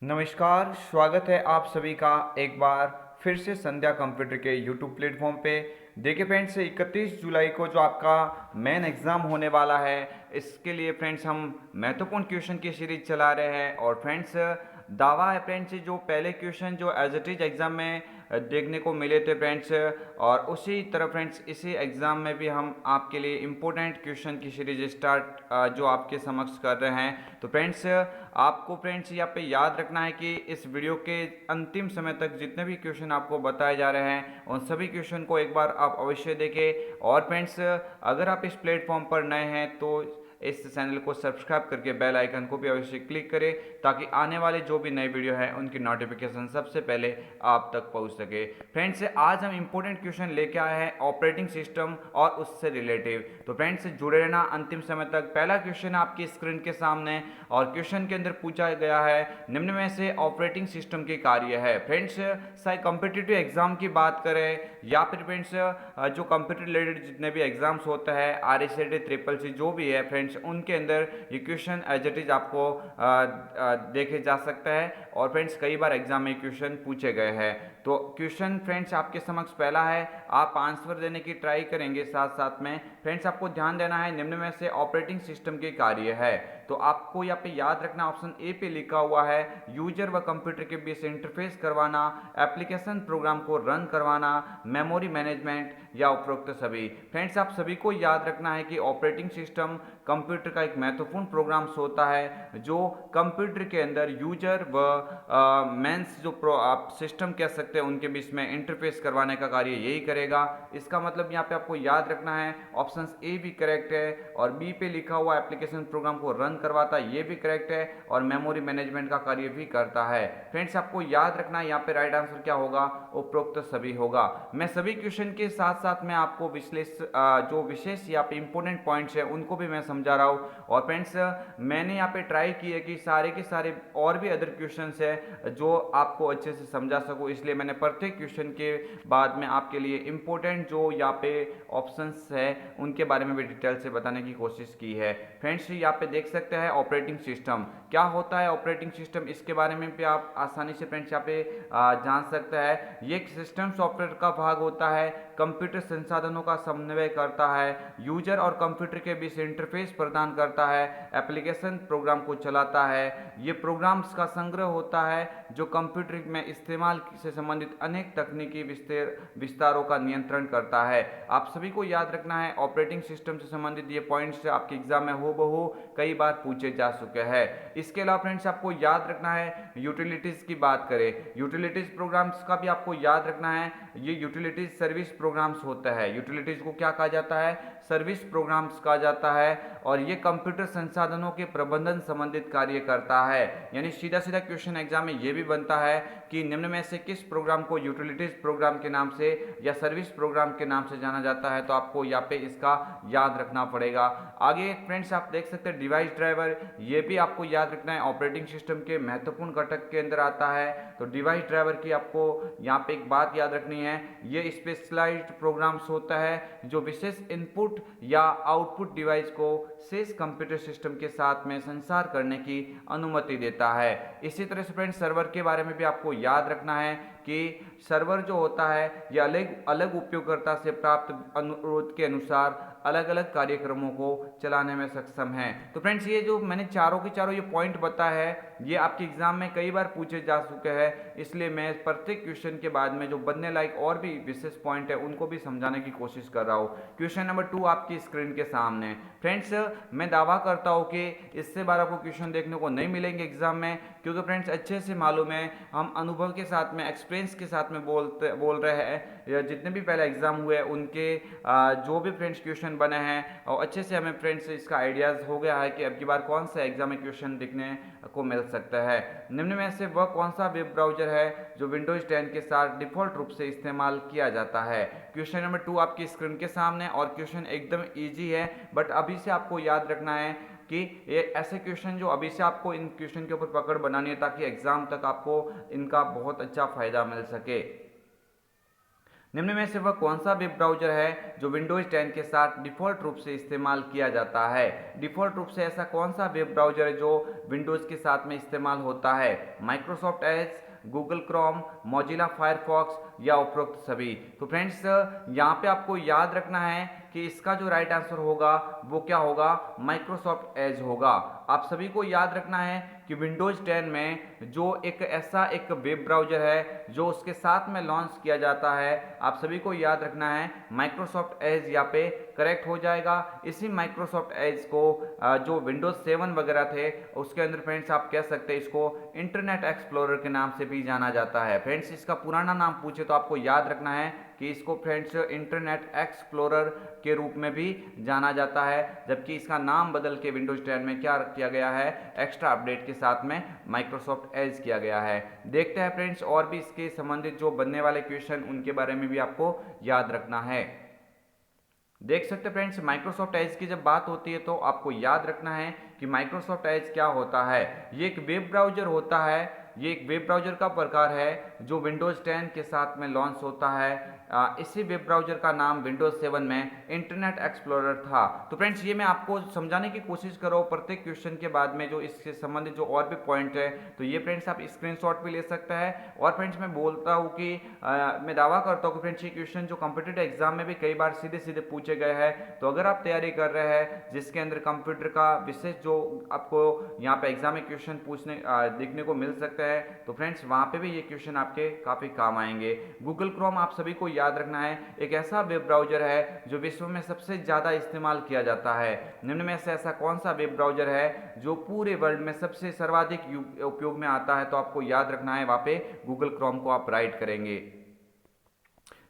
नमस्कार, स्वागत है आप सभी का एक बार फिर से संध्या कंप्यूटर के यूट्यूब प्लेटफॉर्म पे। देखिए फ्रेंड्स, 31 जुलाई को जो आपका मेन एग्ज़ाम होने वाला है, इसके लिए फ्रेंड्स हम महत्वपूर्ण क्वेश्चन की सीरीज चला रहे हैं। और फ्रेंड्स, दावा है फ्रेंड्स, जो पहले क्वेश्चन जो एज इट इज एग्ज़ाम में देखने को मिले थे फ्रेंड्स, और उसी तरह फ्रेंड्स इसी एग्ज़ाम में भी हम आपके लिए इम्पोर्टेंट क्वेश्चन की सीरीज स्टार्ट जो आपके समक्ष कर रहे हैं। तो फ्रेंड्स, आपको फ्रेंड्स यहाँ पे याद रखना है कि इस वीडियो के अंतिम समय तक जितने भी क्वेश्चन आपको बताए जा रहे हैं, उन सभी क्वेश्चन को एक बार आप अवश्य देखें। और फ्रेंड्स, अगर आप इस प्लेटफॉर्म पर नए हैं तो इस चैनल को सब्सक्राइब करके बेल आइकन को भी अवश्य क्लिक करें, ताकि आने वाले जो भी नए वीडियो है उनकी नोटिफिकेशन सबसे पहले आप तक पहुंच सके। फ्रेंड्स, आज हम इंपॉर्टेंट क्वेश्चन लेके आए हैं ऑपरेटिंग सिस्टम और उससे रिलेटिव। तो फ्रेंड्स, जुड़े रहना अंतिम समय तक। पहला क्वेश्चन आपकी स्क्रीन के सामने, और क्वेश्चन के अंदर पूछा गया है, निम्न में से ऑपरेटिंग सिस्टम के कार्य है। फ्रेंड्स, चाहे कॉम्पिटिटिव एग्जाम की बात करें या फिर फ्रेंड्स जो कंप्यूटर रिलेटेड जितने भी एग्जाम्स होता है, RSAT, ट्रिपल सी जो भी है फ्रेंड्स, उनके अंदर ये क्वेश्चन एज इट इज आपको देखे जा सकता है। और फ्रेंड्स, कई बार एग्जाम में क्वेश्चन पूछे गए हैं। तो क्वेश्चन फ्रेंड्स आपके समक्ष पहला है, आप आंसर देने की ट्राई करेंगे साथ साथ में। फ्रेंड्स, आपको ध्यान देना है, निम्न में से ऑपरेटिंग सिस्टम के कार्य है। तो आपको यहाँ पे याद रखना, ऑप्शन ए पे लिखा हुआ है, यूजर व कंप्यूटर के बीच इंटरफेस करवाना, एप्लीकेशन प्रोग्राम को रन करवाना, मेमोरी मैनेजमेंट या उपरोक्त सभी। फ्रेंड्स, आप सभी को याद रखना है कि ऑपरेटिंग सिस्टम कंप्यूटर का एक महत्वपूर्ण प्रोग्राम होता है, जो कंप्यूटर के अंदर यूजर व मेंस जो आप सिस्टम कह सकते हैं उनके बीच में इंटरफेस करवाने का कार्य यही करेगा। इसका मतलब यहाँ पे आपको याद रखना है, ऑप्शन ए भी करेक्ट है, और बी पे लिखा हुआ एप्लीकेशन प्रोग्राम को रन करवाता है, ये भी करेक्ट है, और मेमोरी मैनेजमेंट का कार्य भी करता है। फ्रेंड्स, आपको याद रखना है, यहाँ पे राइट आंसर क्या होगा, उपरोक्त सभी होगा। मैं सभी क्वेश्चन के साथ साथ में आपको जो विशेष यहाँ पे इंपॉर्टेंट पॉइंट्स है उनको भी मैं समझा रहा हूँ। और फ्रेंड्स, मैंने यहाँ पे ट्राई की है कि सारे के सारे और भी अदर क्वेश्चन है जो आपको अच्छे से समझा सकूँ, इसलिए मैंने प्रत्येक क्वेश्चन के बाद में आपके लिए इंपॉर्टेंट जो यहाँ पे ऑप्शंस है उनके बारे में भी डिटेल से बताने की कोशिश की है। फ्रेंड्स, यहाँ पे देख सकते हैं ऑपरेटिंग सिस्टम क्या होता है। ऑपरेटिंग सिस्टम, इसके बारे में भी आप आसानी से फ्रेंड्स यहाँ पे जान सकते हैं। ये एक सिस्टम सॉफ्टवेयर का भाग होता है, कंप्यूटर संसाधनों का समन्वय करता है, यूजर और कंप्यूटर के बीच इंटरफेस प्रदान करता है, एप्लीकेशन प्रोग्राम को चलाता है। ये प्रोग्राम्स का संग्रह होता है जो कंप्यूटर में इस्तेमाल से संबंधित अनेक तकनीकी विस्तारों का नियंत्रण करता है। आप सभी को याद रखना है, ऑपरेटिंग सिस्टम से संबंधित ये पॉइंट्स आपके एग्जाम में हूबहू कई बार पूछे जा चुके हैं। इसके अलावा फ्रेंड्स, आपको याद रखना है, यूटिलिटीज की बात करें, यूटिलिटीज प्रोग्राम्स का भी आपको याद रखना है। ये यूटिलिटीज सर्विस प्रोग्राम्स होता है। यूटिलिटीज को क्या कहा जाता है, सर्विस प्रोग्राम्स कहा जाता है, और ये कंप्यूटर संसाधनों के प्रबंधन संबंधित कार्य करता है। यानी सीधा सीधा क्वेश्चन एग्जाम में ये भी बनता है कि निम्न में से किस प्रोग्राम को यूटिलिटीज प्रोग्राम के नाम से या सर्विस प्रोग्राम के नाम से जाना जाता है। तो आपको यहाँ पे इसका याद रखना पड़ेगा। आगे फ्रेंड्स, आप देख सकते हैं डिवाइस ड्राइवर, ये भी आपको याद रखना है, ऑपरेटिंग सिस्टम के महत्वपूर्ण घटक के अंदर आता है। तो डिवाइस ड्राइवर की आपको यहाँ पे एक बात याद रखनी है, ये स्पेशलाइज्ड प्रोग्राम्स होता है जो विशेष इनपुट या आउटपुट डिवाइस को शेष कंप्यूटर सिस्टम के साथ में संचार करने की अनुमति देता है। इसी तरह से फ्रेंड्स, सर्वर के बारे में भी आपको याद रखना है कि सर्वर जो होता है ये अलग अलग उपयोगकर्ता से प्राप्त अनुरोध के अनुसार अलग अलग कार्यक्रमों को चलाने में सक्षम है। तो फ्रेंड्स, ये जो मैंने चारों के चारों ये पॉइंट बताया है, ये आपके एग्जाम में कई बार पूछे जा चुके हैं, इसलिए मैं प्रत्येक क्वेश्चन के बाद में जो बनने लायक और भी विशेष पॉइंट है उनको भी समझाने की कोशिश कर रहा हूँ। क्वेश्चन नंबर 2 आपकी स्क्रीन के सामने। फ्रेंड्स, मैं दावा करता हूँ कि इससे बार आपको क्वेश्चन देखने को नहीं मिलेंगे एग्जाम में, क्योंकि फ्रेंड्स अच्छे से मालूम है, हम अनुभव के साथ में, एक्सपीरियंस के साथ में बोल रहे हैं। जितने भी पहले एग्जाम हुए उनके जो भी फ्रेंड्स क्वेश्चन बने हैं, और अच्छे से हमें फ्रेंड्स इसका आइडियाज हो गया है कि अब की बार कौन सा एग्जाम में क्वेश्चन दिखने को मिल सकता है। निम्न में से वह कौन सा वेब ब्राउजर है जो विंडोज 10 के साथ डिफॉल्ट रूप से इस्तेमाल किया जाता है। क्वेश्चन नंबर 2 आपकी स्क्रीन के सामने, और क्वेश्चन एकदम ईजी है, बट अभी से आपको याद रखना है कि ये ऐसे क्वेश्चन जो अभी से आपको इन क्वेश्चन के ऊपर पकड़ बनानी है, ताकि एग्जाम तक आपको इनका बहुत अच्छा फायदा मिल सके। निम्न में से वह कौन सा वेब ब्राउज़र है जो विंडोज़ 10 के साथ डिफ़ॉल्ट रूप से इस्तेमाल किया जाता है? डिफ़ॉल्ट रूप से ऐसा कौन सा वेब ब्राउज़र है जो विंडोज़ के साथ में इस्तेमाल होता है? Microsoft Edge, Google Chrome, Mozilla Firefox या उपरोक्त सभी। तो फ्रेंड्स यहाँ पे आपको याद रखना है कि इसका जो राइट आंसर होगा वो क्या होगा? माइक्रोसॉफ्ट एज होगा। आप सभी को याद रखना है कि विंडोज़ 10 में जो एक वेब ब्राउज़र है जो उसके साथ में लॉन्च किया जाता है, आप सभी को याद रखना है माइक्रोसॉफ्ट एज यहाँ पे करेक्ट हो जाएगा। इसी माइक्रोसॉफ्ट एज को जो विंडोज़ 7 वगैरह थे उसके अंदर फ्रेंड्स आप कह सकते हैं इसको इंटरनेट एक्सप्लोरर के नाम से भी जाना जाता है। फ्रेंड्स इसका पुराना नाम पूछे तो आपको याद रखना है कि इसको फ्रेंड्स इंटरनेट एक्सप्लोरर के रूप में भी जाना जाता है, जबकि इसका नाम बदल के विंडोज 10 में क्या किया गया है? एक्स्ट्रा अपडेट के साथ में माइक्रोसॉफ्ट एज किया गया है। देखते हैं फ्रेंड्स और भी इसके संबंधित जो बनने वाले क्वेश्चन उनके बारे में भी आपको याद रखना है। देख सकते हैं फ्रेंड्स माइक्रोसॉफ्ट एज की जब बात होती है तो आपको याद रखना है कि माइक्रोसॉफ्ट एज क्या होता है। ये एक वेब ब्राउज़र होता है, ये एक वेब ब्राउज़र का प्रकार है जो विंडोज़ 10 के साथ में लॉन्च होता है। इसी वेब ब्राउज़र का नाम विंडोज़ 7 में इंटरनेट एक्सप्लोरर था। तो फ्रेंड्स ये मैं आपको समझाने की कोशिश कर रहा हूँ प्रत्येक क्वेश्चन के बाद में जो इससे संबंधित जो और भी पॉइंट है, तो ये फ्रेंड्स आप स्क्रीनशॉट भी ले सकते हैं। और फ्रेंड्स मैं बोलता हूँ कि मैं दावा करता हूँ कि फ्रेंड्स ये क्वेश्चन जो कॉम्पिटिटिव एग्जाम में भी कई बार सीधे सीधे पूछे गए हैं, तो अगर आप तैयारी कर रहे हैं जिसके अंदर कंप्यूटर का विशेष जो आपको यहाँ पे एग्जाम में क्वेश्चन पूछने देखने को मिल सकता है, तो फ्रेंड्स वहाँ पे भी ये क्वेश्चन आपके काफ़ी काम आएंगे। गूगल क्रोम आप सभी को याद रखना है एक ऐसा वेब ब्राउज़र है जो विश्व में सबसे ज़्यादा इस्तेमाल किया जाता है। निम्न में से ऐसा कौन सा वेब ब्राउज़र है जो पूरे वर्ल्ड में सबसे सर्वाधिक उपयोग में आता है? तो आपको याद रखना है वहाँ पे गूगल क्रोम को आप राइट करेंगे।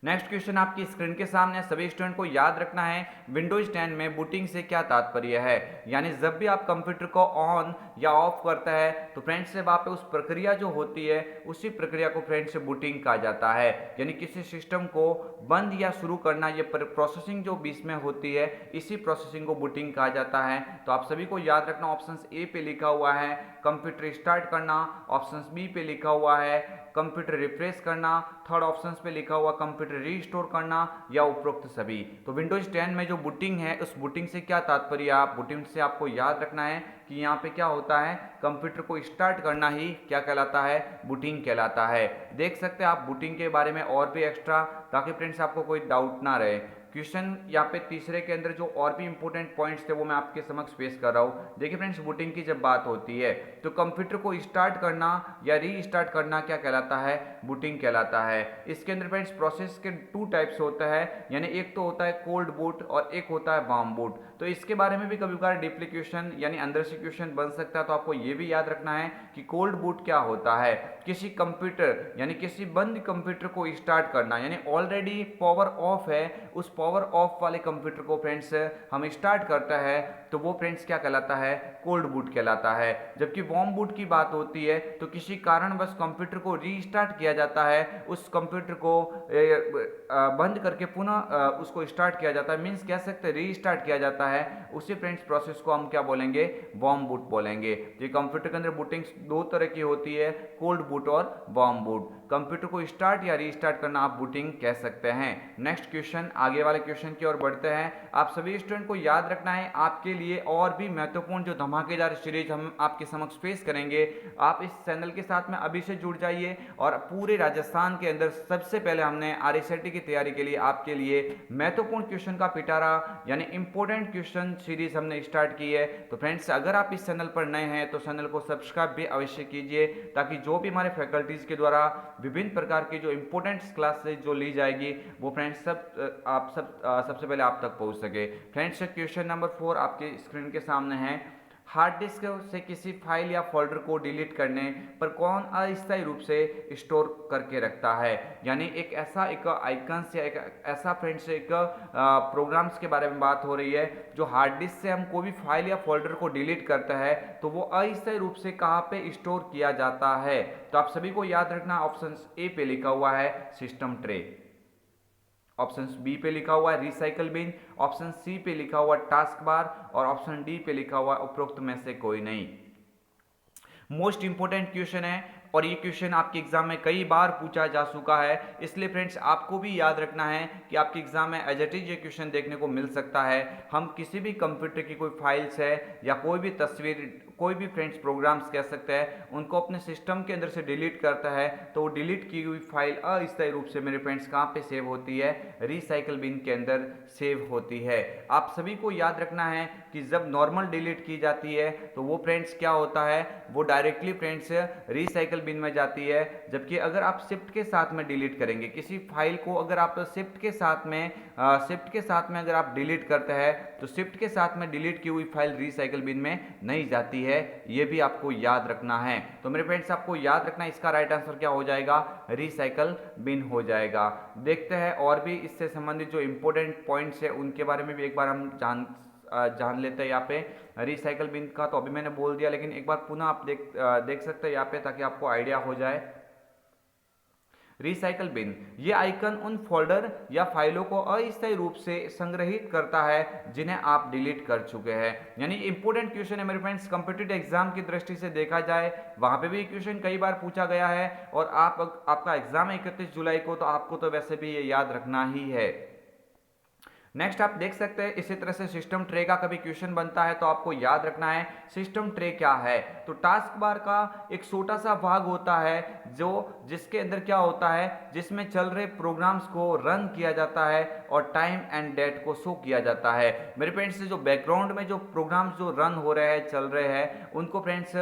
नेक्स्ट क्वेश्चन आपकी स्क्रीन के सामने, सभी स्टूडेंट को याद रखना है विंडोज 10 में बूटिंग से क्या तात्पर्य है। यानी जब भी आप कंप्यूटर को ऑन या ऑफ करता है तो फ्रेंड्स से वहाँ पे उस प्रक्रिया जो होती है उसी प्रक्रिया को फ्रेंड्स से बूटिंग कहा जाता है। यानी किसी सिस्टम को बंद या शुरू करना, ये प्रोसेसिंग जो बीच में होती है इसी प्रोसेसिंग को बूटिंग कहा जाता है। तो आप सभी को याद रखना ऑप्शन ए पे लिखा हुआ है कंप्यूटर स्टार्ट करना, ऑप्शन बी पे लिखा हुआ है कंप्यूटर रिफ्रेश करना, थर्ड ऑप्शन पे लिखा हुआ कंप्यूटर रीस्टोर करना या उपरोक्त सभी। तो विंडोज 10 में जो बूटिंग है उस बूटिंग से क्या तात्पर्य? आप बूटिंग से आपको याद रखना है कि यहाँ पे क्या होता है, कंप्यूटर को स्टार्ट करना ही क्या कहलाता है? बूटिंग कहलाता है। देख सकते हैं आप बूटिंग के बारे में और भी एक्स्ट्रा, ताकि फ्रेंड्स आपको कोई डाउट ना रहे। क्वेश्चन यहाँ पे तीसरे के अंदर जो और भी इंपॉर्टेंट पॉइंट्स थे वो मैं आपके समक्ष पेश कर रहा हूँ। देखिए फ्रेंड्स बूटिंग की जब बात होती है तो कंप्यूटर को स्टार्ट करना या रीस्टार्ट करना क्या कहलाता है? बूटिंग कहलाता है। इसके अंदर फ्रेंड्स प्रोसेस के 2 टाइप्स होता है, यानी एक तो होता है कोल्ड बूट और एक होता है वार्म बूट। तो इसके बारे में भी कभी कभार डीपली क्वेश्चन यानी अंदर से क्वेश्चन बन सकता है। तो आपको ये भी याद रखना है कि कोल्ड बूट क्या होता है। किसी कंप्यूटर यानी किसी बंद कंप्यूटर को स्टार्ट करना, यानी ऑलरेडी पावर ऑफ है उस पावर ऑफ वाले कंप्यूटर को फ्रेंड्स हम स्टार्ट करता है तो वो फ्रेंड्स क्या कहलाता है? कोल्ड बूट कहलाता है। जबकि वार्म बूट की बात होती है तो किसी कारणवश कंप्यूटर को रीस्टार्ट किया जाता है, उस कंप्यूटर को बंद करके पुनः उसको स्टार्ट किया जाता है, मीन्स कह सकते हैं रीस्टार्ट किया जाता है। उसी फ्रेंड्स प्रोसेस को हम क्या बोलेंगे? वार्म बूट बोलेंगे। तो कंप्यूटर के अंदर बूटिंग 2 तरह की होती है, कोल्ड बूट और वार्म बूट। कंप्यूटर को स्टार्ट या रीस्टार्ट करना आप बूटिंग कह सकते हैं। नेक्स्ट क्वेश्चन, आगे वाले क्वेश्चन की ओर बढ़ते हैं। आप सभी स्टूडेंट को याद रखना है आपके लिए और भी महत्वपूर्ण जो धमाकेदार सीरीज हम आपके समक्ष पेश करेंगे, आप इस चैनल के साथ में अभी से जुड़ जाइए। और पूरे राजस्थान के अंदर सबसे पहले हमने आरएसआईटी की तैयारी के लिए आपके लिए महत्वपूर्ण क्वेश्चन का पिटारा यानी इंपॉर्टेंट क्वेश्चन सीरीज हमने स्टार्ट की है। तो फ्रेंड्स अगर आप इस चैनल पर नए हैं तो चैनल को सब्सक्राइब भी अवश्य कीजिए, ताकि जो भी हमारे फैकल्टीज के द्वारा विभिन्न प्रकार की जो इंपॉर्टेंट क्लासेज जो ली जाएगी वो फ्रेंड्स सबसे पहले आप तक पहुंच सके। फ्रेंड्स क्वेश्चन नंबर 4 आपके स्क्रीन के सामने है। हार्ड डिस्क से किसी फाइल या फोल्डर को डिलीट करने पर कौन अस्थायी रूप से स्टोर करके रखता है? यानी एक आइकन्स या एक ऐसा फ्रेंड्स प्रोग्राम्स के बारे में बात हो रही है जो हार्ड डिस्क से हम कोई भी फाइल या फोल्डर को डिलीट करता है तो वो अस्थायी रूप से कहाँ पे स्टोर किया जाता है? तो आप सभी को याद रखना ऑप्शन ए पे लिखा हुआ है सिस्टम ट्रे, ऑप्शन बी पे लिखा हुआ है रिसाइकल बिन, ऑप्शन सी पे लिखा हुआ टास्क बार और ऑप्शन डी पे लिखा हुआ उपरोक्त में से कोई नहीं। मोस्ट इंपॉर्टेंट क्वेश्चन है और ये क्वेश्चन आपके एग्जाम में कई बार पूछा जा चुका है, इसलिए फ्रेंड्स आपको भी याद रखना है कि आपके एग्जाम में एज इट इज ये क्वेश्चन देखने को मिल सकता है। हम किसी भी कंप्यूटर की कोई फाइल्स है या कोई भी तस्वीर, कोई भी फ्रेंड्स प्रोग्राम्स कह सकते हैं, उनको अपने सिस्टम के अंदर से डिलीट करता है तो वो डिलीट की हुई फाइल अस्थायी रूप से मेरे फ्रेंड्स कहाँ पे सेव होती है, रिसाइकल बिन के अंदर सेव होती है। आप सभी को याद रखना है कि जब नॉर्मल डिलीट की जाती है तो वो फ्रेंड्स क्या होता है, वो डायरेक्टली फ्रेंड्स रिसाइकल बिन में जाती है। जबकि अगर आप शिफ्ट के साथ में डिलीट करेंगे किसी फाइल को, अगर आप शिफ्ट के साथ में अगर आप डिलीट करते हैं तो शिफ्ट के साथ में डिलीट की हुई फाइल रिसाइकल बिन में नहीं जाती है, ये भी आपको याद रखना है। तो मेरे फ्रेंड्स आपको याद रखना है इसका राइट आंसर क्या हो जाएगा, रिसाइकल बिन हो जाएगा। देखते हैं और भी इससे संबंधित जो इंपॉर्टेंट पॉइंट्स है उनके बारे में भी एक बार हम जान लेते हैं। यहाँ पे रिसाइकल बिन का तो अभी मैंने बोल दिया, लेकिन एक बार पुनः आप देख सकते हैं यहाँ पे, ताकि आपको आइडिया हो जाए। रिसाइकल बिन ये आइकन उन फोल्डर या फाइलों को अस्थायी रूप से संग्रहित करता है जिन्हें आप डिलीट कर चुके हैं। यानी इंपॉर्टेंट क्वेश्चन है मेरे फ्रेंड्स, कॉम्पिटिटिव एग्जाम की दृष्टि से देखा जाए वहां पे भी क्वेश्चन कई बार पूछा गया है, और आपका एग्जाम है 31 जुलाई को, तो आपको तो वैसे भी ये याद रखना ही है। नेक्स्ट आप देख सकते हैं इसी तरह से सिस्टम ट्रे का कभी क्वेश्चन बनता है तो आपको याद रखना है सिस्टम ट्रे क्या है। तो टास्क बार का एक छोटा सा भाग होता है जो जिसके अंदर क्या होता है, जिसमें चल रहे प्रोग्राम्स को रन किया जाता है और टाइम एंड डेट को शो किया जाता है। मेरे फ्रेंड्स जो बैकग्राउंड में जो प्रोग्राम्स जो रन हो रहे हैं, चल रहे हैं, उनको फ्रेंड्स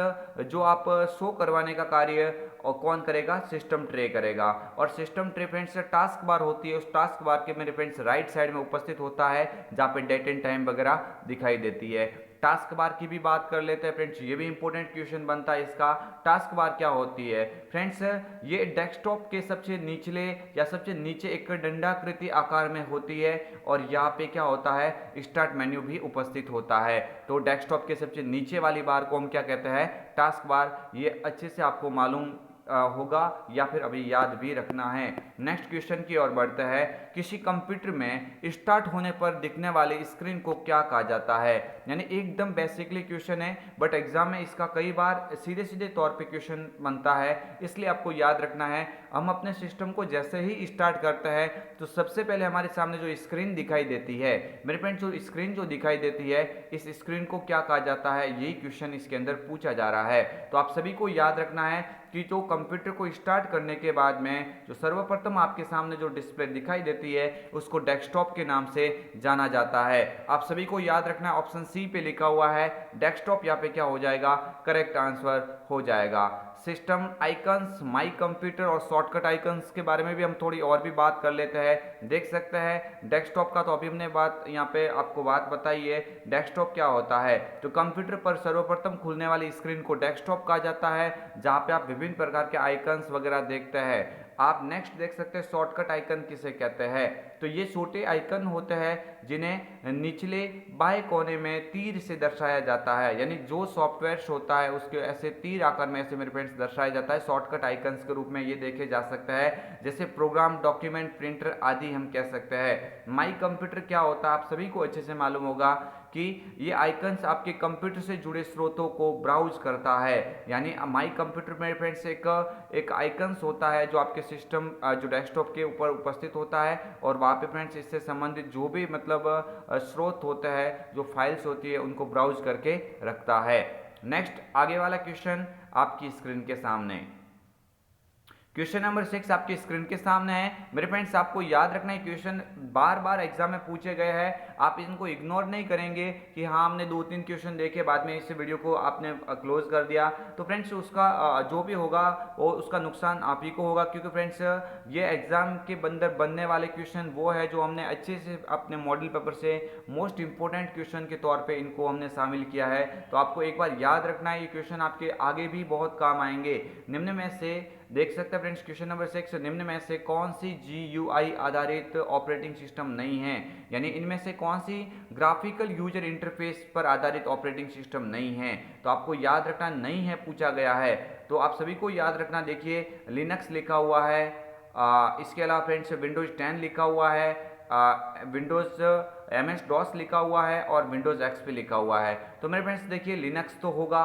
जो आप शो करवाने का कार्य और कौन करेगा, सिस्टम ट्रे करेगा। और system tray friends task bar होती है, उस टास्क बार के मेरे फ्रेंड्स राइट साइड में उपस्थित होता है जहां पे डेट एंड टाइम वगैरह दिखाई देती है। टास्क बार की भी बात कर लेते हैं फ्रेंड्स, ये भी इंपॉर्टेंट क्वेश्चन बनता है इसका। टास्क बार क्या होती है फ्रेंड्स, ये डेस्कटॉप के सबसे निचले या सबसे नीचे एक डंडाकृति आकार में होती है, और यहाँ पे क्या होता है, स्टार्ट मेन्यू भी उपस्थित होता है। तो डेस्कटॉप के सबसे नीचे वाली बार को हम क्या कहते हैं, टास्क बार। ये अच्छे से आपको मालूम होगा या फिर अभी याद भी रखना है। नेक्स्ट क्वेश्चन की ओर बढ़ते हैं। किसी कंप्यूटर में स्टार्ट होने पर दिखने वाली स्क्रीन को क्या कहा जाता है। यानी एकदम बेसिकली क्वेश्चन है, बट एग्जाम में इसका कई बार सीधे सीधे तौर पे क्वेश्चन बनता है, इसलिए आपको याद रखना है। हम अपने सिस्टम को जैसे ही स्टार्ट करते हैं तो सबसे पहले हमारे सामने जो स्क्रीन दिखाई देती है, मेरे फ्रेंड्स जो स्क्रीन जो दिखाई देती है, इस स्क्रीन को क्या कहा जाता है, यही क्वेश्चन इसके अंदर पूछा जा रहा है। तो आप सभी को याद रखना है कि जो कंप्यूटर को स्टार्ट करने के बाद में जो सर्वप्रथम आपके सामने जो डिस्प्ले दिखाई देती है उसको डेस्कटॉप के नाम से जाना जाता है। आप सभी को याद रखना है ऑप्शन सी पे लिखा हुआ है डेस्कटॉप, यहाँ पे क्या हो जाएगा, करेक्ट आंसर हो जाएगा। सिस्टम आइकन्स, माई कंप्यूटर और शॉर्टकट आइकन्स के बारे में भी हम थोड़ी और भी बात कर लेते हैं। देख सकते हैं डेस्कटॉप का तो अभी हमने बात यहाँ पे आपको बात बताई है। डेस्कटॉप क्या होता है, तो कंप्यूटर पर सर्वप्रथम खुलने वाली स्क्रीन को डेस्कटॉप कहा जाता है, जहाँ पे आप विभिन्न प्रकार के आइकन्स वगैरह देखते हैं। आप नेक्स्ट देख सकते हैं शॉर्टकट आइकन किसे कहते हैं, तो ये छोटे आइकन होते हैं जिन्हें निचले बाएं कोने में तीर से दर्शाया जाता है। यानी जो सॉफ्टवेयर होता है उसके ऐसे तीर आकार में ऐसे मेरे फ्रेंड्स दर्शाया जाता है शॉर्टकट आइकन्स के रूप में, ये देखे जा सकता है। जैसे प्रोग्राम, डॉक्यूमेंट, प्रिंटर आदि हम कह सकते हैं। माई कंप्यूटर क्या होता है, आप सभी को अच्छे से मालूम होगा कि ये आइकन्स आपके कंप्यूटर से जुड़े स्रोतों को ब्राउज करता है। यानी माई कंप्यूटर में फ्रेंड्स एक आइकन्स होता है जो आपके सिस्टम जो डेस्कटॉप के ऊपर उपस्थित होता है, और वहाँ पे फ्रेंड्स इससे संबंधित जो भी मतलब स्रोत होते हैं, जो फाइल्स होती है, उनको ब्राउज करके रखता है। नेक्स्ट आगे वाला क्वेश्चन आपकी स्क्रीन के सामने, क्वेश्चन नंबर 6 आपकी स्क्रीन के सामने है। मेरे फ्रेंड्स आपको याद रखना है क्वेश्चन बार बार एग्जाम में पूछे गए हैं, आप इनको इग्नोर नहीं करेंगे कि हाँ हमने 2-3 क्वेश्चन देखे बाद में इस वीडियो को आपने क्लोज कर दिया। तो फ्रेंड्स उसका जो भी होगा वो उसका नुकसान आप ही को होगा, क्योंकि फ्रेंड्स ये एग्जाम के अंदर बनने वाले क्वेश्चन वो है जो हमने अच्छे से अपने मॉडल पेपर से मोस्ट इंपॉर्टेंट क्वेश्चन के तौर पर इनको हमने शामिल किया है। तो आपको एक बार याद रखना है, ये क्वेश्चन आपके आगे भी बहुत काम आएंगे। निम्न में से देख सकते हैं फ्रेंड्स क्वेश्चन नंबर 6, निम्न में से कौन सी GUI आधारित ऑपरेटिंग सिस्टम नहीं है। यानी इनमें से कौन सी ग्राफिकल यूजर इंटरफेस पर आधारित ऑपरेटिंग सिस्टम नहीं है। तो आपको याद रखना नहीं है पूछा गया है, तो आप सभी को याद रखना। देखिए लिनक्स लिखा हुआ है, इसके अलावा फ्रेंड्स विंडोज 10 लिखा हुआ है, विंडोज MS DOS लिखा हुआ है, और विंडोज XP लिखा हुआ है। तो मेरे फ्रेंड्स देखिए लिनक्स तो होगा,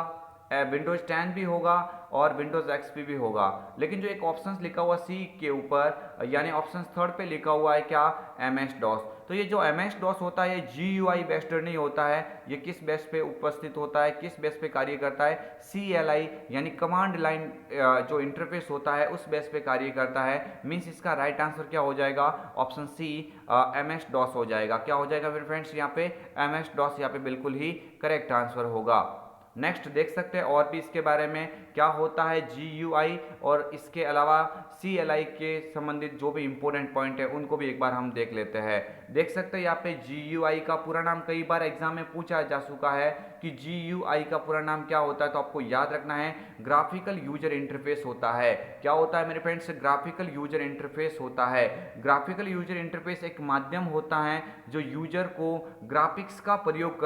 विंडोज़ 10 भी होगा और विंडोज़ एक्सपी भी होगा। लेकिन जो एक ऑप्शंस लिखा हुआ सी के ऊपर यानी ऑप्शन थर्ड पे लिखा हुआ है क्या, एम एस डॉस। तो ये जो एम एस डॉस होता है ये जी यू आई बेस्ड नहीं होता है। ये किस बेस पे उपस्थित होता है, किस बेस पे कार्य करता है, सी एल आई यानी कमांड लाइन जो इंटरफेस होता है उस बेस पे कार्य करता है। मीन्स इसका राइट आंसर क्या हो जाएगा, option C M S DOS हो जाएगा। क्या हो जाएगा मेरे फ्रेंड्स, यहाँ पे एम एस डॉस यहाँ पे बिल्कुल ही करेक्ट आंसर होगा। नेक्स्ट देख सकते हैं और भी इसके बारे में क्या होता है जी यू आई, और इसके अलावा सी एल आई के संबंधित जो भी इंपॉर्टेंट पॉइंट है उनको भी एक बार हम देख लेते हैं। देख सकते हैं यहाँ पे जी यू आई का पूरा नाम कई बार एग्जाम में पूछा जा चुका है कि जी यू आई का पूरा नाम क्या होता है। तो आपको याद रखना है ग्राफिकल यूजर इंटरफेस होता है। क्या होता है मेरे फ्रेंड्स, ग्राफिकल यूजर इंटरफेस होता है। ग्राफिकल यूजर इंटरफेस एक माध्यम होता है जो यूजर को ग्राफिक्स का प्रयोग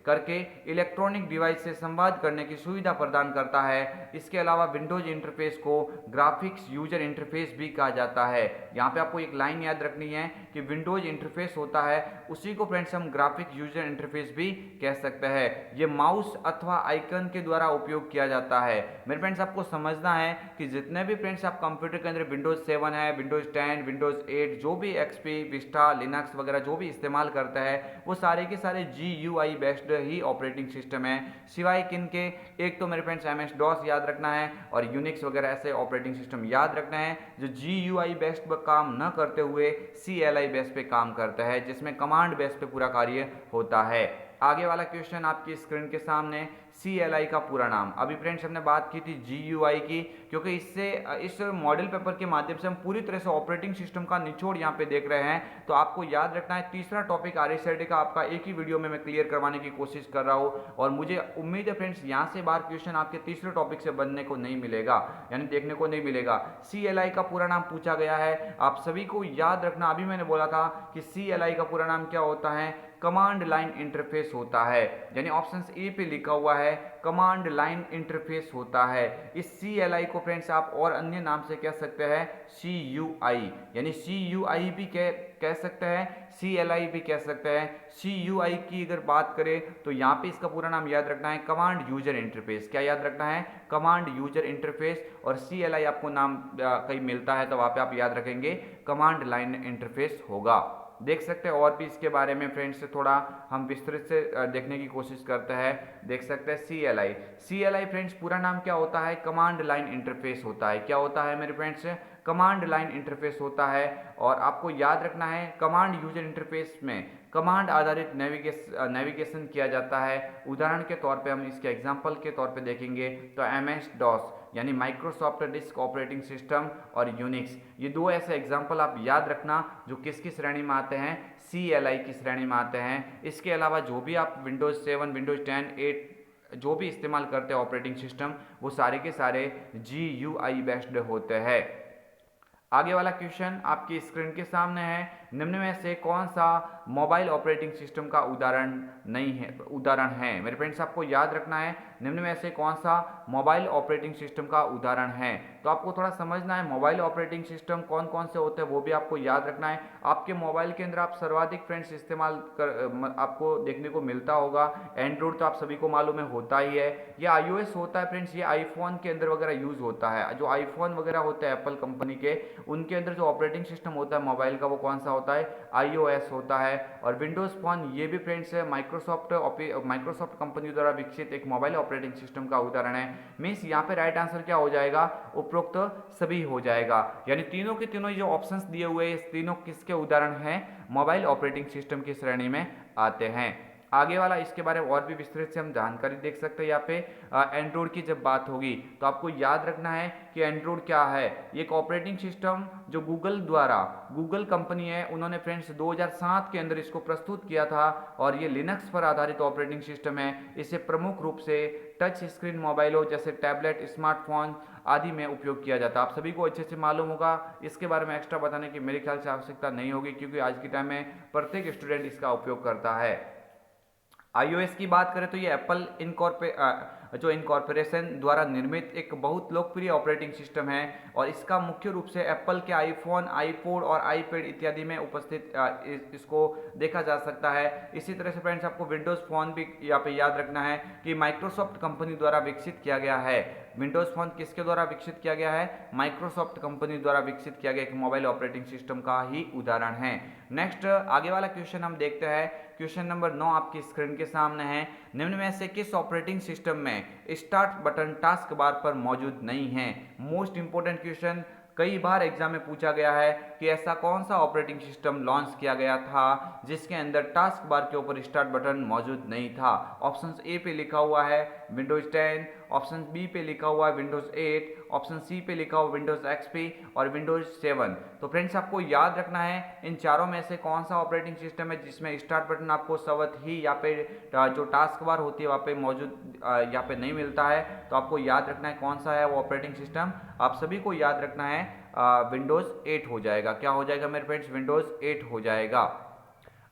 करके इलेक्ट्रॉनिक डिवाइस से संवाद करने की सुविधा प्रदान करता है। इसके अलावा विंडोज इंटरफेस को ग्राफिक्स यूजर इंटरफेस भी कहा जाता है। यहाँ पे आपको एक लाइन याद रखनी है कि विंडोज इंटरफेस होता है उसी को फ्रेंड्स हम ग्राफिक यूजर इंटरफेस भी कह सकते हैं। ये माउस अथवा आइकन के द्वारा उपयोग किया जाता है। मेरे फ्रेंड्स आपको समझना है कि जितने भी फ्रेंड्स आप कंप्यूटर के अंदर विंडोज 7 है, विंडोज 10, विंडोज 8 जो भी एक्सपी, विस्टा, लिनक्स वगैरह जो भी इस्तेमाल करता है वो सारे के सारे जी यू आई बेस्ड ही ऑपरेटिंग सिस्टम है, सिवाय किन के, एक तो मेरे फ्रेंड्स एम एस डॉस याद रखना है और यूनिक्स वगैरह ऐसे ऑपरेटिंग सिस्टम याद रखना है जो जी यू आई बेस्ड पर काम न करते हुए सी एल आई बेस पे काम करता है, जिसमें कमांड बेस पे पूरा कार्य होता है। आगे वाला क्वेश्चन आपकी स्क्रीन के सामने, सी एल आई का पूरा नाम। अभी फ्रेंड्स हमने बात की थी जी यू आई की, क्योंकि इससे इस मॉडल पेपर के माध्यम से हम पूरी तरह से ऑपरेटिंग सिस्टम का निचोड़ यहाँ पे देख रहे हैं। तो आपको याद रखना है तीसरा topic R S I D का आपका एक ही वीडियो में मैं क्लियर करवाने की कोशिश कर रहा हूँ, और मुझे उम्मीद है फ्रेंड्स यहाँ से बाहर क्वेश्चन आपके तीसरे टॉपिक से बनने को नहीं मिलेगा, यानी देखने को नहीं मिलेगा। सी एल आई का पूरा नाम पूछा गया है, आप सभी को याद रखना। अभी मैंने बोला था कि सी एल आई का पूरा नाम क्या होता है, कमांड लाइन इंटरफेस होता है, यानी ऑप्शन ए पे लिखा हुआ है कमांड लाइन इंटरफेस होता है। इस सी एल आई को फ्रेंड्स आप और अन्य नाम से कह सकते हैं सी यू आई, यानी सी यू आई भी कह सकते हैं, सी एल आई भी कह सकते हैं। सी यू आई की अगर बात करें तो यहाँ पे इसका पूरा नाम याद रखना है कमांड यूजर इंटरफेस। क्या याद रखना है, कमांड यूजर इंटरफेस। और सी एल आई आपको नाम कहीं मिलता है तो वहाँ पे आप याद रखेंगे कमांड लाइन इंटरफेस होगा। देख सकते हैं और भी इसके बारे में फ्रेंड्स से थोड़ा हम विस्तृत से देखने की कोशिश करते हैं। देख सकते हैं C L I. C L I friends पूरा नाम क्या होता है, कमांड लाइन इंटरफेस होता है। क्या होता है मेरे फ्रेंड्स, कमांड लाइन इंटरफेस होता है। और आपको याद रखना है कमांड यूजर इंटरफेस में कमांड आधारित नेविगेशन किया जाता है। उदाहरण के तौर पे हम इसके एग्जांपल के तौर पे देखेंगे तो एम एस डॉस यानी माइक्रोसॉफ्ट डिस्क ऑपरेटिंग सिस्टम और यूनिक्स, ये दो ऐसे एग्जांपल आप याद रखना जो किसकी श्रेणी में आते हैं, सी एल आई की श्रेणी में आते हैं। इसके अलावा जो भी आप विंडोज 7, विंडोज 10, 8 जो भी इस्तेमाल करते हैं ऑपरेटिंग सिस्टम, वो सारे के सारे जी यू आई बेस्ड होते हैं। आगे वाला क्वेश्चन आपकी स्क्रीन के सामने है, निम्न में से कौन सा मोबाइल ऑपरेटिंग सिस्टम का उदाहरण है। मेरे फ्रेंड्स आपको याद रखना है निम्न में से कौन सा मोबाइल ऑपरेटिंग सिस्टम का उदाहरण है। तो आपको थोड़ा समझना है मोबाइल ऑपरेटिंग सिस्टम कौन कौन से होते हैं वो भी आपको याद रखना है। आपके मोबाइल के अंदर आप सर्वाधिक फ्रेंड्स इस्तेमाल आपको देखने को मिलता होगा एंड्रॉइड, तो आप सभी को मालूम है होता ही है। ये iOS होता है फ्रेंड्स, ये आईफोन के अंदर वगैरह यूज होता है। जो आईफोन वगैरह होते हैं एप्पल कंपनी के, उनके अंदर जो ऑपरेटिंग सिस्टम होता है मोबाइल का वो कौन सा होता है, iOS होता है। और विंडोज फोन ये भी फ्रेंड्स माइक्रोसॉफ्ट कंपनी द्वारा विकसित एक मोबाइल ऑपरेटिंग सिस्टम का उदाहरण है। मीन्स यहाँ पे राइट आंसर क्या हो जाएगा, उपरोक्त सभी हो जाएगा। यानी तीनों के तीनों जो ऑप्शंस दिए हुए हैं तीनों किसके उदाहरण हैं, मोबाइल ऑपरेटिंग सिस्टम की श्रेणी में आते हैं। आगे वाला इसके बारे में और भी विस्तृत से हम जानकारी देख सकते हैं। यहाँ पे एंड्रॉइड की जब बात होगी तो आपको याद रखना है कि एंड्रॉइड क्या है, ये एक ऑपरेटिंग सिस्टम जो गूगल कंपनी है, उन्होंने फ्रेंड्स 2007 के अंदर इसको प्रस्तुत किया था। और ये लिनक्स पर आधारित ऑपरेटिंग सिस्टम है। इसे प्रमुख रूप से टच स्क्रीन मोबाइलों जैसे टैबलेट, स्मार्टफोन आदि में उपयोग किया जाता है। आप सभी को अच्छे से मालूम होगा, इसके बारे में एक्स्ट्रा बताने की मेरे ख्याल से आवश्यकता नहीं होगी, क्योंकि आज के टाइम में प्रत्येक स्टूडेंट इसका उपयोग करता है। iOS की बात करें तो ये जो इनकॉर्पोरेशन द्वारा निर्मित एक बहुत लोकप्रिय ऑपरेटिंग सिस्टम है और इसका मुख्य रूप से एप्पल के आईफोन, आईपॉड और आईपैड इत्यादि में उपस्थित इसको देखा जा सकता है। इसी तरह से फ्रेंड्स आपको विंडोज़ फ़ोन भी यहाँ पे याद रखना है कि माइक्रोसॉफ्ट कंपनी द्वारा विकसित किया गया है। विंडोज़ फ़ोन किसके द्वारा विकसित किया गया है? माइक्रोसॉफ्ट कंपनी द्वारा विकसित किया गया एक मोबाइल ऑपरेटिंग सिस्टम का ही उदाहरण है। नेक्स्ट आगे वाला क्वेश्चन हम देखते हैं। क्वेश्चन नंबर 9 आपकी स्क्रीन के सामने है। निम्न में से किस ऑपरेटिंग सिस्टम में स्टार्ट बटन टास्क बार पर मौजूद नहीं है? मोस्ट इंपोर्टेंट क्वेश्चन, कई बार एग्जाम में पूछा गया है कि ऐसा कौन सा ऑपरेटिंग सिस्टम लॉन्च किया गया था जिसके अंदर टास्क बार के ऊपर स्टार्ट बटन मौजूद नहीं था। ऑप्शन ए पे लिखा हुआ है विंडोज 10, ऑप्शन बी पे लिखा हुआ है विंडोज 8, ऑप्शन सी पे लिखा हुआ विंडोज एक्सपी और विंडोज 7। तो फ्रेंड्स आपको याद रखना है इन चारों में से कौन सा ऑपरेटिंग सिस्टम है जिसमें स्टार्ट बटन आपको सवत ही यहाँ पे जो टास्क बार होती है वहाँ पे मौजूद यहाँ पे नहीं मिलता है। तो आपको याद रखना है कौन सा है वो ऑपरेटिंग सिस्टम। आप सभी को याद रखना है विंडोज़ 8 हो जाएगा। क्या हो जाएगा मेरे फ्रेंड्स? विंडोज़ 8 हो जाएगा।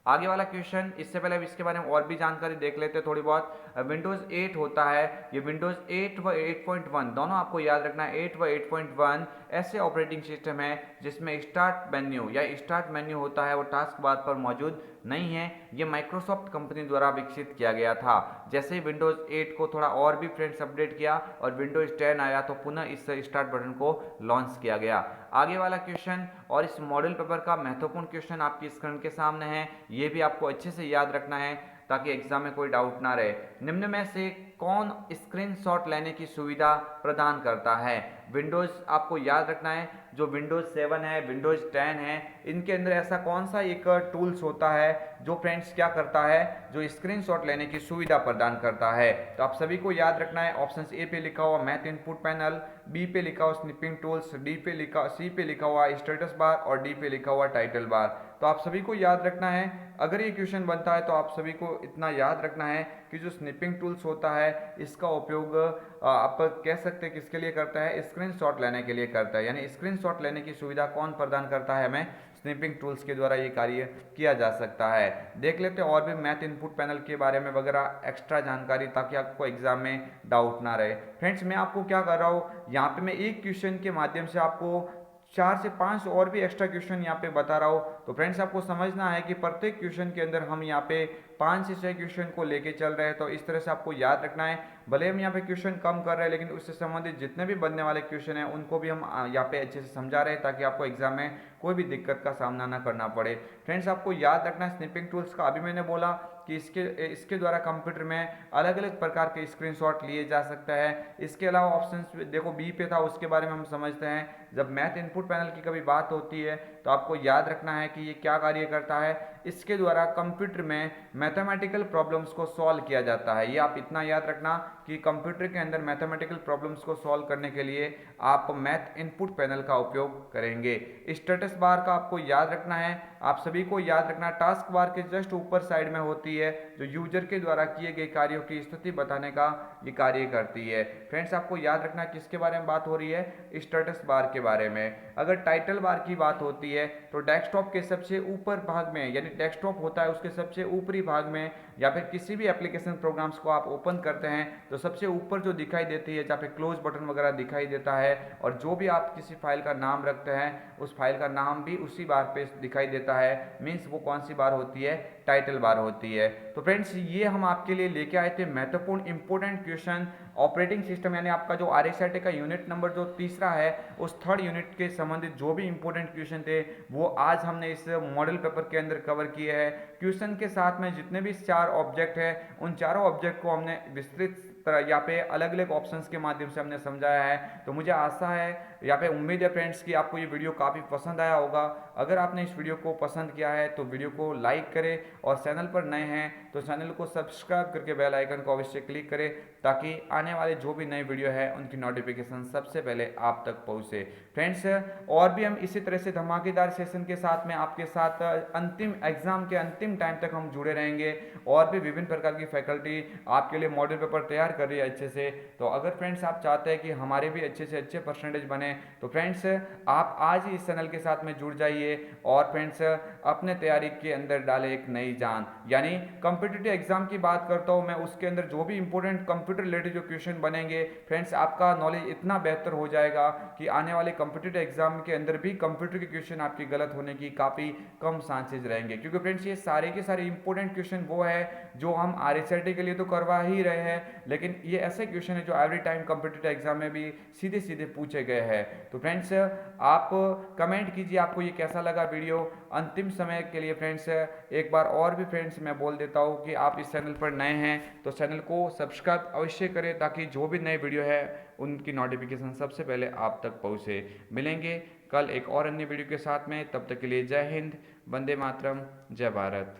आगे वाला क्वेश्चन, इससे पहले इसके बारे में और भी जानकारी देख लेते हैं थोड़ी बहुत। विंडोज़ 8 होता है, ये विंडोज़ 8 व 8.1 दोनों आपको याद रखना है। 8 व 8.1 ऐसे ऑपरेटिंग सिस्टम है जिसमें स्टार्ट मेन्यू या स्टार्ट मेन्यू होता है वो टास्क बार पर मौजूद नहीं है। ये माइक्रोसॉफ्ट कंपनी द्वारा विकसित किया गया था। जैसे ही विंडोज़ 8 को थोड़ा और भी फ्रेंड्स अपडेट किया और विंडोज़ 10 आया तो पुनः इस स्टार्ट बटन को लॉन्च किया गया। आगे वाला क्वेश्चन और इस मॉडल पेपर का महत्वपूर्ण क्वेश्चन आपकी स्क्रीन के सामने है, ये भी आपको अच्छे से याद रखना है ताकि एग्जाम में कोई डाउट ना रहे। निम्न में से कौन स्क्रीनशॉट लेने की सुविधा प्रदान करता है? विंडोज़ आपको याद रखना है जो विंडोज़ 7 है, विंडोज़ 10 है, इनके अंदर ऐसा कौन सा एक टूल्स होता है जो फ्रेंड्स क्या करता है, जो स्क्रीनशॉट लेने की सुविधा प्रदान करता है। तो आप सभी को याद रखना है। ऑप्शन ए पे लिखा हुआ मैथ इनपुट पैनल, बी पे लिखा हुआ स्निपिंग टूल्स, सी पे लिखा हुआ स्टेटस बार और डी पे लिखा हुआ टाइटल बार। तो आप सभी को याद रखना है। अगर ये क्वेश्चन बनता है तो आप सभी को इतना याद रखना है कि जो स्निपिंग टूल्स होता है इसका उपयोग आप कह सकते हैं किसके लिए करता है? स्क्रीनशॉट लेने के लिए करता है। यानी स्क्रीनशॉट लेने की सुविधा कौन प्रदान करता है? हमें स्निपिंग टूल्स के द्वारा ये कार्य किया जा सकता है। देख लेते हैं और भी मैथ इनपुट पैनल के बारे में वगैरह एक्स्ट्रा जानकारी ताकि आपको एग्जाम में डाउट ना रहे। फ्रेंड्स मैं आपको क्या कर रहा हूँ, यहाँ पे मैं एक क्वेश्चन के माध्यम से आपको 4 से 5 और भी एक्स्ट्रा क्वेश्चन यहाँ पे बता रहा हूँ। तो फ्रेंड्स आपको समझना है कि प्रत्येक क्वेश्चन के अंदर हम यहाँ पे 5 से 6 क्वेश्चन को लेके चल रहे हैं। तो इस तरह से आपको याद रखना है। भले हम यहाँ पे क्वेश्चन कम कर रहे हैं लेकिन उससे संबंधित जितने भी बनने वाले क्वेश्चन हैं उनको भी हम यहाँ पे अच्छे से समझा रहे हैं ताकि आपको एग्जाम में कोई भी दिक्कत का सामना ना करना पड़े। फ्रेंड्स आपको याद रखना है स्निपिंग टूल्स का, अभी मैंने बोला कि इसके द्वारा कंप्यूटर में अलग अलग प्रकार के स्क्रीनशॉट लिए जा सकता है। इसके अलावा ऑप्शंस देखो बी पे था, उसके बारे में हम समझते हैं। जब मैथ इनपुट पैनल की कभी बात होती है तो आपको याद रखना है कि ये क्या कार्य करता है। इसके द्वारा कंप्यूटर में मैथमेटिकल प्रॉब्लम्स को सॉल्व किया जाता है। ये आप इतना याद रखना कि कंप्यूटर के अंदर मैथमेटिकल प्रॉब्लम्स को सॉल्व करने के लिए आप मैथ इनपुट पैनल का उपयोग करेंगे। स्टेटस बार का आपको याद रखना है। आप सभी को याद रखना टास्क बार के जस्ट ऊपर साइड में होती है जो यूजर के द्वारा किए गए कार्यों की स्थिति बताने का ये कार्य करती है। फ्रेंड्स आपको याद रखना किसके बारे में बात हो रही है? स्टेटस बार के बारे में। अगर टाइटल बार की बात होती है तो डेस्कटॉप के सबसे ऊपर भाग में, यानी डेस्कटॉप होता है उसके सबसे ऊपरी भाग में या फिर किसी भी एप्लीकेशन प्रोग्राम्स को आप ओपन करते हैं तो सबसे ऊपर जो दिखाई देती है जहाँ पे क्लोज बटन वगैरह दिखाई देता है और जो भी आप किसी फाइल का नाम रखते हैं उस फाइल का नाम भी उसी बार पे दिखाई देता है। मीन्स वो कौन सी बार होती है? टाइटल बार होती है। तो फ्रेंड्स ये हम आपके लिए लेके आए थे महत्वपूर्ण इंपोर्टेंट क्वेश्चन ऑपरेटिंग सिस्टम, यानी आपका जो RSAT का यूनिट नंबर जो तीसरा है उस थर्ड यूनिट के संबंधित जो भी इंपोर्टेंट क्वेश्चन थे वो आज हमने इस मॉडल पेपर के अंदर कवर किए हैं। क्वेश्चन के साथ में जितने भी 4 ऑब्जेक्ट हैं उन चारों ऑब्जेक्ट को हमने विस्तृत तरह यहाँ पे अलग अलग ऑप्शंस के माध्यम से हमने समझाया है। तो मुझे आशा है, यहाँ पे उम्मीद है फ्रेंड्स कि आपको ये वीडियो काफ़ी पसंद आया होगा। अगर आपने इस वीडियो को पसंद किया है तो वीडियो को लाइक करें और चैनल पर नए हैं तो चैनल को सब्सक्राइब करके बेल आइकन को अवश्य क्लिक करें ताकि आने वाले जो भी नए वीडियो है उनकी नोटिफिकेशन सबसे पहले आप तक पहुँचे। फ्रेंड्स और भी हम इसी तरह से धमाकेदार सेशन के साथ में आपके साथ अंतिम एग्जाम के अंतिम टाइम तक हम जुड़े रहेंगे और भी विभिन्न प्रकार की फैकल्टी आपके लिए मॉडल पेपर तैयार कर रही है अच्छे से। तो अगर फ्रेंड्स आप चाहते हैं कि हमारे भी अच्छे से अच्छे परसेंटेज बने तो फ्रेंड्स आप आज ही इस चैनल के साथ में जुड़ जाइए और फ्रेंड्स अपने तैयारी के अंदर डालें एक नई जान। यानी कॉम्पिटिटिव एग्जाम की बात करता हूँ मैं, उसके अंदर जो भी इंपॉर्टेंट कंप्यूटर रिलेटेड जो क्वेश्चन बनेंगे फ्रेंड्स, आपका नॉलेज इतना बेहतर हो जाएगा कि आने वाले कॉम्पिटिटिव एग्जाम के अंदर भी कंप्यूटर के क्वेश्चन आपके गलत होने की काफ़ी कम चांसेज रहेंगे। क्योंकि फ्रेंड्स ये सारे के सारे इंपॉर्टेंट क्वेश्चन वो है जो हम RSIT के लिए तो करवा ही रहे हैं, लेकिन ये ऐसे क्वेश्चन है जो एवरी टाइम कॉम्पिटिटिव एग्जाम में भी सीधे सीधे पूछे गए हैं। तो फ्रेंड्स आप कमेंट कीजिए आपको ये कैसा लगा वीडियो। अंतिम समय के लिए फ्रेंड्स एक बार और भी फ्रेंड्स मैं बोल देता हूँ कि आप इस चैनल पर नए हैं तो चैनल को सब्सक्राइब अवश्य करें, ताकि जो भी नए वीडियो है उनकी नोटिफिकेशन सबसे पहले आप तक पहुँचे। मिलेंगे कल एक और अन्य वीडियो के साथ में, तब तक के लिए जय हिंद, वंदे मातरम, जय भारत।